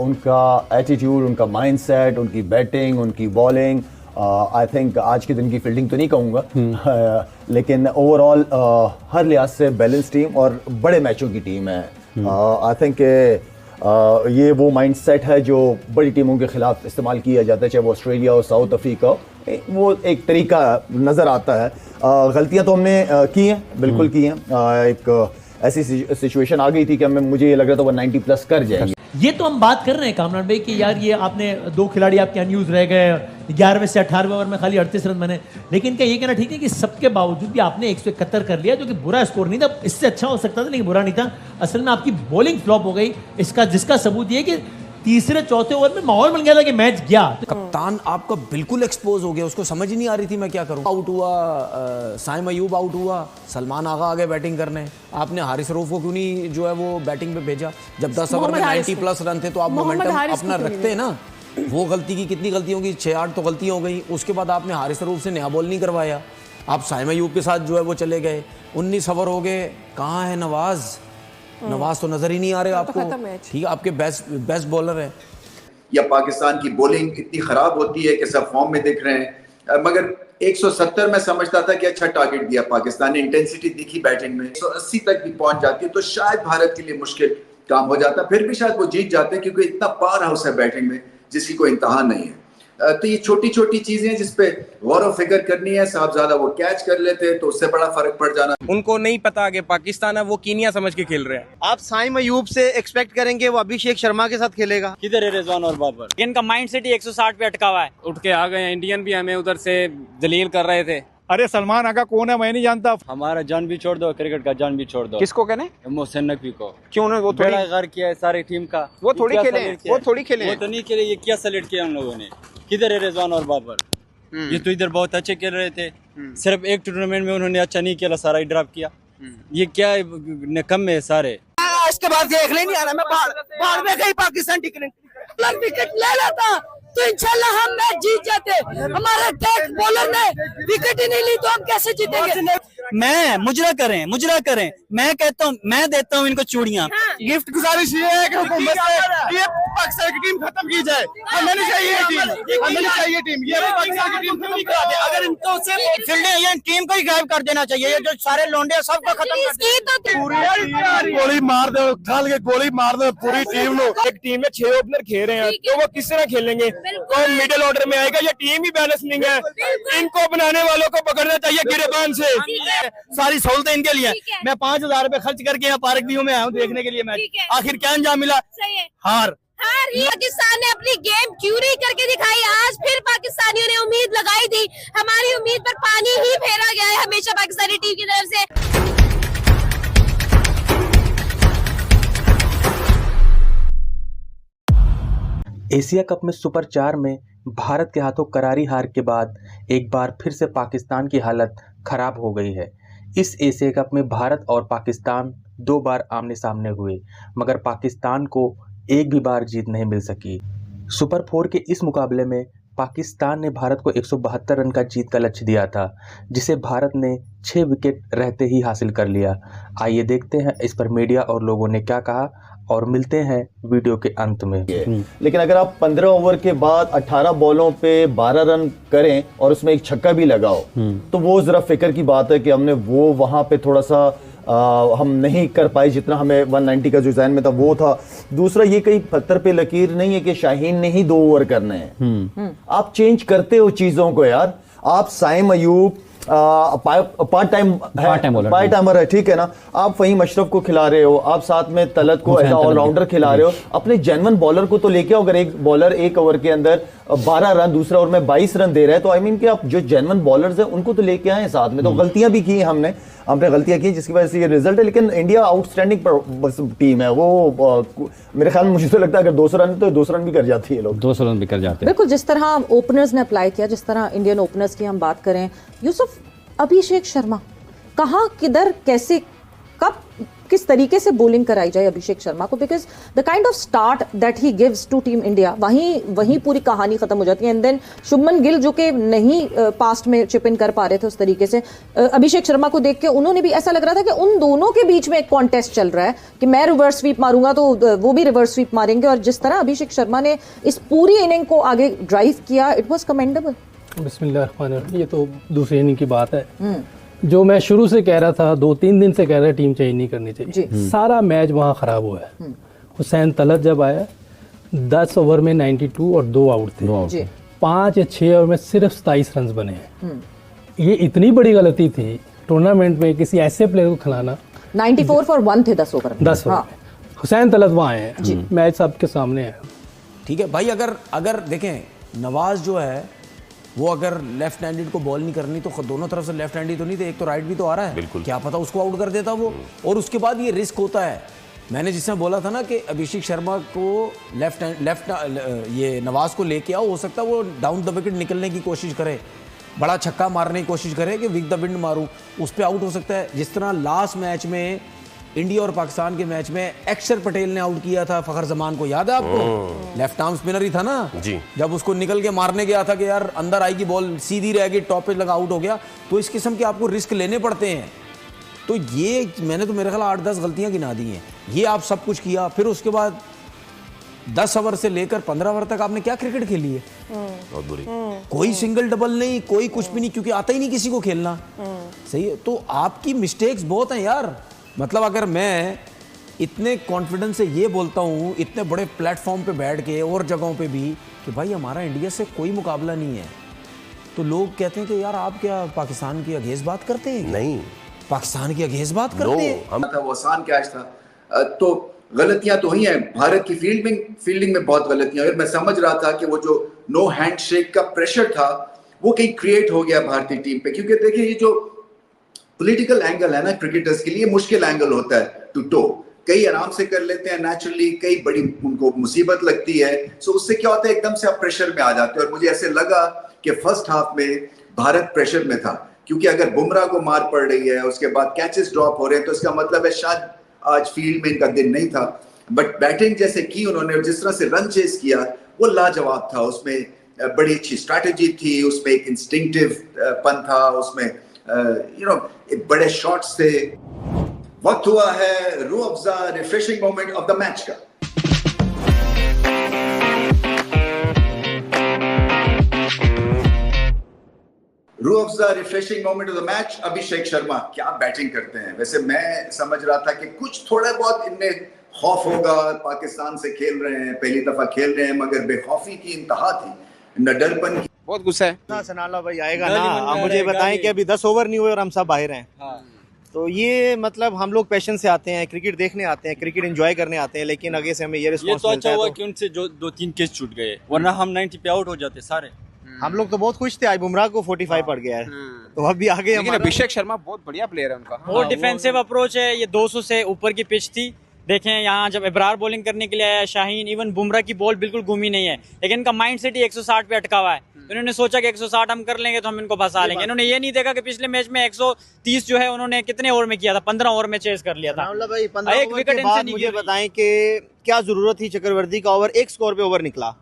उनका एटीट्यूड, उनका माइंडसेट, उनकी बैटिंग, उनकी बॉलिंग, आई थिंक आज के दिन की फील्डिंग तो नहीं कहूँगा लेकिन ओवरऑल हर लिहाज से बैलेंस टीम और बड़े मैचों की टीम है। आई थिंक ये वो माइंडसेट है जो बड़ी टीमों के खिलाफ इस्तेमाल किया जाता है, चाहे वो ऑस्ट्रेलिया हो, साउथ अफ्रीका हो, वो एक तरीका नज़र आता है। गलतियां तो हमने की हैं, बिल्कुल की हैं। एक ऐसी सिचुएशन आ गई थी कि मुझे ये लग रहा था वो 90 प्लस कर जाएंगे। ये तो हम बात कर रहे हैं कामरान भाई कि यार ये आपने 2 खिलाड़ी आपके अनयूज रह गए, 11वें से 18वें ओवर में खाली 38 रन बने, लेकिन क्या ये कहना ठीक है कि सबके बावजूद भी आपने 171 कर लिया, जो कि बुरा स्कोर नहीं था, इससे अच्छा हो सकता था लेकिन बुरा नहीं था। असल में आपकी बॉलिंग फ्लॉप हो गई, जिसका सबूत ये कि तीसरे चौथे ओवर में माहौल बन गया था कि मैच गया। कप्तान आपका बिल्कुल एक्सपोज हो गया, उसको समझ ही नहीं आ रही थी मैं क्या करूं। आउट हुआ, साइम अयूब आउट हुआ, सलमान आगा आगे बैटिंग करने, आपने हारिस रऊफ को क्यों नहीं जो है वो बैटिंग पे भेजा? जब 10 ओवर में 90 प्लस रन थे तो आप मोमेंटम अपना रखते हैं ना। वो गलती की कितनी गलती होगी, 6-8 तो गलतियां हो गई। उसके बाद आपने हारिस रऊफ से नया बॉल नहीं करवाया, आप साइम अयूब के साथ जो है वो चले गए। 19 ओवर हो गए, कहाँ है नवाज तो नजर ही नहीं आ रहे आपको। ठीक है, आपके बेस्ट बॉलर है। या पाकिस्तान की बॉलिंग इतनी खराब होती है कि सब फॉर्म में दिख रहे हैं, मगर 170 में समझता था कि अच्छा टारगेट दिया पाकिस्तान ने, इंटेंसिटी दिखी बैटिंग में, 180 तक भी पहुंच जाती है तो शायद भारत के लिए मुश्किल काम हो जाता, फिर भी शायद वो जीत जाते क्योंकि इतना पावर हाउस है बैटिंग में जिसकी कोई इंतहा नहीं है। तो ये छोटी छोटी चीजें जिसपे गौर व फिक्र करनी है। साहबजादा वो कैच कर लेते तो उससे बड़ा फर्क पड़ जाना। उनको नहीं पता कि पाकिस्तान है, वो कीनिया समझ के खेल रहे हैं। आप साइम अयूब से एक्सपेक्ट करेंगे वो अभिषेक शर्मा के साथ खेलेगा? किधर है रिजवान और बाबर? इनका माइंडसेट ही 160 पे अटका हुआ है। उठ के आ गए, इंडियन भी हमें उधर से जलील कर रहे थे। अरे सलमान आगा कौन है मैं नहीं जानता। हमारा जान भी छोड़ दो, क्रिकेट का जान भी छोड़ दो। किसको कहने? मोहसिन नकवी को। क्यों ना? वो थोड़ा घर किया है सारी टीम का। वो थोड़ी खेले हैं, वो थोड़ी खेले हैं। वो तो नहीं खेले, ये क्या सेलेक्ट किया उन लोगों ने? किधर है रिजवान और बाबर? ये तो इधर बहुत अच्छे खेल रहे थे, सिर्फ एक टूर्नामेंट में उन्होंने अच्छा नहीं खेला, सारा ही ड्रॉप किया। ये क्या कम में सारे। इसके बाद देखने नहीं आ रहा, मैं बाहर में गई पाकिस्तान विकेट ले लेता तो इंशाल्लाह हम मैच जीत जाते। हमारे टेक बॉलर ने विकेट ही नहीं ली तो हम कैसे जीतेंगे? मुजरा करें, मैं कहता हूँ, मैं देता हूँ इनको चूड़ियाँ। गिफ्ट गुजारिश ये है कि हुकूमत से ये पाकिस्तान की टीम खत्म की जाए। हमें नहीं चाहिए टीम, ये पाकिस्तान की टीम खत्म करा दे। अगर इनको ये टीम को ही गायब कर देना चाहिए, ये जो सारे लोंडे सबको खत्म कर दे। गोली मार दो, ढाल के गोली मार दो पूरी टीम लो। एक टीम में 6 ओपनर खेल रहे हैं तो वो किस तरह खेलेंगे? कौन मिडिल ऑर्डर में आएगा? ये टीम ही बैलेंस नहीं है। इनको बनाने वालों को पकड़ना चाहिए गिरेबान से। सारी सहूलतें इनके लिए। मैं 5000 रुपए खर्च करके यहाँ पार्क व्यू में आया हूँ देखने के लिए मैच। आखिर क्या अंजाम मिला? हार। पाकिस्तान ने अपनी गेम क्यों नहीं करके दिखाई? आज फिर पाकिस्तानियों ने उम्मीद लगाई थी, हमारी उम्मीद पर पानी ही फेरा गया है हमेशा पाकिस्तानी टीम की तरफ से। एशिया कप में सुपर 4 में भारत के हाथों करारी हार के बाद एक बार फिर से पाकिस्तान की हालत खराब हो गई है। इस एशिया कप में भारत और पाकिस्तान 2 बार आमने सामने हुए, मगर पाकिस्तान को एक भी बार जीत नहीं मिल सकी। सुपर 4 के इस मुकाबले में पाकिस्तान ने भारत को 172 रन का जीत का लक्ष्य दिया था, जिसे भारत ने 6 विकेट रहते ही हासिल कर लिया। आइए देखते हैं इस पर मीडिया और लोगों ने क्या कहा और मिलते हैं वीडियो के अंत में। लेकिन अगर आप 15 ओवर के बाद 18 बॉलों पे 12 रन करें और उसमें एक छक्का भी लगाओ तो वो जरा फिक्र की बात है कि हमने वो वहां पे थोड़ा सा हम नहीं कर पाए जितना हमें 190 का जो जहन में था वो था। दूसरा, ये कहीं पत्थर पे लकीर नहीं है कि शाहीन ने ही 2 ओवर करने हैं। आप चेंज करते हो चीजों को यार। आप साइम अयूब पार्ट टाइमर है, ठीक है ना, आप फहीम अशरफ को खिला रहे हो, आप साथ में तलत को ऑलराउंडर खिला रहे हो, अपने जेन्युइन बॉलर को तो लेके आओ। अगर एक बॉलर 1 ओवर के अंदर 12 रन, दूसरा ओवर में 22 रन दे रहे हैं तो आई मीन कि आप जो जेन्युइन बॉलर्स हैं उनको तो लेके आए साथ में। तो गलतियां भी की हमने गलतियां की जिसकी वजह से ये रिजल्ट है। लेकिन इंडिया आउटस्टैंडिंग टीम है। वो मेरे ख्याल में मुझे तो लगता है अगर 200 रन तो 200 रन भी कर जाती है, लोग 200 रन भी कर जाते हैं। बिल्कुल, जिस तरह ओपनर्स ने अप्लाई किया, जिस तरह इंडियन ओपनर्स की हम बात करें, यूसुफ, अभिषेक शर्मा कहाँ, किधर, कैसे कब किस तरीके से बॉलिंग कराई जाए अभिषेक शर्मा को, because the kind of start that he gives to team India, वहीं पूरी कहानी खत्म हो जाती है। एंड देन शुभमन गिल जो कि नहीं पास्ट में चिप इन कर पा रहे थे उस तरीके से, अभिषेक शर्मा को देख के उन्होंने भी ऐसा लग रहा था कि उन दोनों के बीच में एक कॉन्टेस्ट चल रहा है कि मैं रिवर्स स्वीप मारूंगा तो वो भी रिवर्स स्वीप मारेंगे, और जिस तरह अभिषेक शर्मा ने इस पूरी इनिंग को आगे ड्राइव किया, इट वॉज कमेंडेबल। बिस्मिल्लाह, ये तो दूसरी इनिंग की बात है। जो मैं शुरू से कह रहा था, 2-3 दिन से कह रहा था टीम चेंज नहीं करनी चाहिए, सारा मैच वहाँ ख़राब हुआ है। हुसैन तलत जब आया 10 ओवर में 92 और 2 आउट थे, 5 या 6 ओवर में सिर्फ 27 रन बने हैं। ये इतनी बड़ी गलती थी टूर्नामेंट में किसी ऐसे प्लेयर को खिलाना। 94 फॉर 1 थे 10 ओवर में। 10 ओवर में हुसैन तलत वहाँ आए हैं, मैच सबके सामने है। ठीक है भाई, अगर देखें नवाज जो है वो अगर लेफ्ट हैंडेड को बॉल नहीं करनी तो दोनों तरफ से लेफ्ट हैंड ही तो नहीं थे, एक तो राइट भी तो आ रहा है, क्या पता उसको आउट कर देता वो। और उसके बाद ये रिस्क होता है, मैंने जिसमें बोला था ना कि अभिषेक शर्मा को लेफ्ट ये नवाज को लेके आओ, हो सकता है वो डाउन द विकेट निकलने की कोशिश करे, बड़ा छक्का मारने की कोशिश करे कि विक द विंड मारूं, उस पर आउट हो सकता है। जिस तरह लास्ट मैच में इंडिया और पाकिस्तान के मैच में अक्षर पटेल ने आउट किया था फखर जमान को, याद है आपको? लेफ्ट आर्म स्पिनर ही था ना जी, जब उसको निकल के मारने गया था कि यार अंदर आएगी बॉल, सीधी रहेगी, टॉप पे लगा, आउट हो गया। तो इस किस्म के आपको रिस्क लेने पड़ते हैं। तो ये मैंने तो मेरे ख्याल 8-10 गलतियां गिना दी हैं। ये आप सब कुछ किया, फिर उसके बाद 10 ओवर से लेकर 15 ओवर तक आपने क्या क्रिकेट खेली है? बहुत बुरी, कोई सिंगल डबल नहीं, कोई कुछ भी नहीं, क्योंकि आता ही नहीं किसी को खेलना। सही है, तो आपकी मिस्टेक्स बहुत हैं यार। मतलब अगर मैं इतने कॉन्फिडेंस से ये बोलता हूँ इतने बड़े प्लेटफॉर्म पे बैठ के और जगहों पे भी कि भाई हमारा इंडिया से कोई मुकाबला नहीं है, तो लोग कहते हैं कि यार आप क्या पाकिस्तान की अगेंस्ट बात करते हैं? नहीं, पाकिस्तान की अगेंस्ट बात करते हैं। हम था वो आसान कैच था, तो गलतियां तो ही हैं। भारत की फील्डिंग में बहुत गलतियां। अगर मैं समझ रहा था कि वो जो नो हैंडशेक का प्रेशर था वो कहीं क्रिएट हो गया भारतीय टीम पे, क्योंकि देखिए ये जो पॉलिटिकल एंगल है ना क्रिकेटर्स के लिए मुश्किल एंगल होता है टू टो। कई आराम से कर लेते हैं नेचुरली, कई बड़ी उनको मुसीबत लगती है। सो उससे क्या होता है, एकदम से आप प्रेशर में आ जाते हैं। और मुझे ऐसे लगा कि फर्स्ट हाफ में भारत प्रेशर में था, क्योंकि अगर बुमराह को मार पड़ रही है, उसके बाद कैचेस ड्रॉप हो रहे हैं, तो इसका मतलब है शायद आज फील्ड में इनका दिन नहीं था। बट बैटिंग जैसे की उन्होंने, जिस तरह से रन चेस किया वो लाजवाब था। उसमें बड़ी अच्छी स्ट्रैटेजी थी, उसमें एक इंस्टिंक्टिव पन था, उसमें बड़े शॉट्स थे। वक्त हुआ है Rooh Afza refreshing moment of the match का। Rooh Afza refreshing moment of the match, Abhishek Sharma क्या बैटिंग करते हैं। वैसे मैं समझ रहा था कि कुछ थोड़ा बहुत इनमें खौफ होगा, पाकिस्तान से खेल रहे हैं, पहली दफा खेल रहे हैं, मगर बेखौफी की इंतहा थी, न डरपन की। बहुत गुस्सा है। सनाला भाई आएगा ना, आप मुझे बताएं कि अभी 10 ओवर नहीं हुए और हम सब बाहर हैं। तो ये मतलब हम लोग पैशन से आते हैं, क्रिकेट देखने आते हैं, क्रिकेट एंजॉय करने आते हैं, लेकिन आगे से हमें ये रिस्पॉन्स मिलता है। ये तो अच्छा हुआ कि उनसे जो 2-3 केस छूट गए, वरना हम 90 पे आउट हो जाते सारे। हम लोग तो बहुत खुश थे, आज बुमराह को 45 पड़ गया है, तो अभी आगे। लेकिन अभिषेक शर्मा बहुत बढ़िया प्लेयर है उनका, बहुत डिफेंसिव अप्रोच है। ये 200 से ऊपर की पिच थी, देखें यहाँ जब इब्रार बॉलिंग करने के लिए आया, शाहीन, इवन बुमराह की बॉल बिल्कुल घूमी नहीं है, लेकिन इनका माइंड सेट ही 160 पे अटका हुआ है। इन्होंने सोचा कि 160 हम कर लेंगे तो हम इनको फंसा लेंगे। इन्होंने ये नहीं देखा कि पिछले मैच में 130 जो है उन्होंने कितने ओवर में किया था, 15 ओवर में चेस कर लिया था। भाई 15 ओवर के बाद मुझे बताएं कि क्या जरूरत थी चक्रवर्ती का ओवर, एक स्कोर पे ओवर निकला,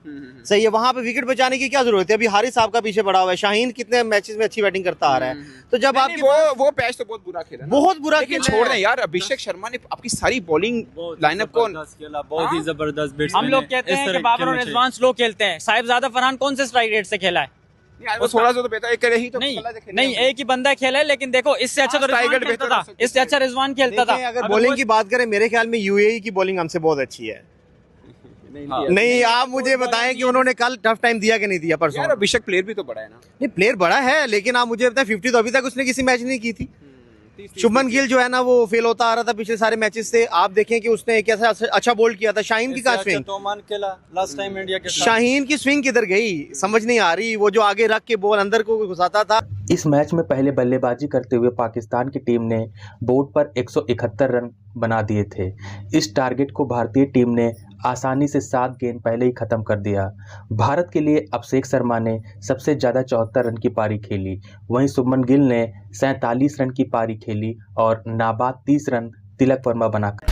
सही है, वहां पे विकेट बचाने की क्या जरूरत है? अभी हारिस साहब का पीछे पड़ा हुआ है, शाहीन कितने मैचेस में अच्छी बैटिंग करता आ रहा है, तो जब आप वो पैच तो बहुत बुरा खेला, बहुत बुरा खेला। छोड़ दें यार, अभिषेक शर्मा ने आपकी सारी बॉलिंग लाइनअप को बहुत ही जबरदस्त। हम लोग कहते हैं कि बाबर और रिजवान स्लो खेलते हैं, साहिबजादा फरहान कौन से स्ट्राइक रेट से खेला है? वो थोड़ा सा तो बेहतर एक ही तो नहीं एक ही बंदा खेला है, लेकिन देखो इससे अच्छा तो रिजवान खेलता था, इससे अच्छा रिजवान खेलता था। अगर बॉलिंग की बात करें, मेरे ख्याल में यूएई की बॉलिंग हमसे बहुत अच्छी है। नहीं, आप मुझे बताएं कि उन्होंने कल टफ टाइम दिया कि नहीं दिया परसों? यार अभिषेक प्लेयर भी तो बड़ा है ना। नहीं, प्लेयर बड़ा है, लेकिन आप मुझे बताएं 50 तो अभी तक उसने किसी मैच नहीं की थी। शुभमन गिल जो है ना वो फेल होता आ रहा था पिछले सारे मैचेस से। आप देखें कि उसने एक ऐसा अच्छा बोल्ड किया था। शाहीन की कहाँ स्विंग, लास्ट टाइम इंडिया के शाहीन की स्विंग किधर गई समझ नहीं आ रही, वो जो आगे रख के बॉल अंदर को घुसाता था। इस मैच में पहले बल्लेबाजी करते हुए पाकिस्तान की टीम ने बोर्ड पर 171 रन बना दिए थे। इस टारगेट को भारतीय टीम ने आसानी से 7 गेंद पहले ही खत्म कर दिया। भारत के लिए अभिषेक शर्मा ने सबसे ज़्यादा 74 रन की पारी खेली, वहीं शुभमन गिल ने 47 रन की पारी खेली और नाबाद 30 रन तिलक वर्मा बनाकर।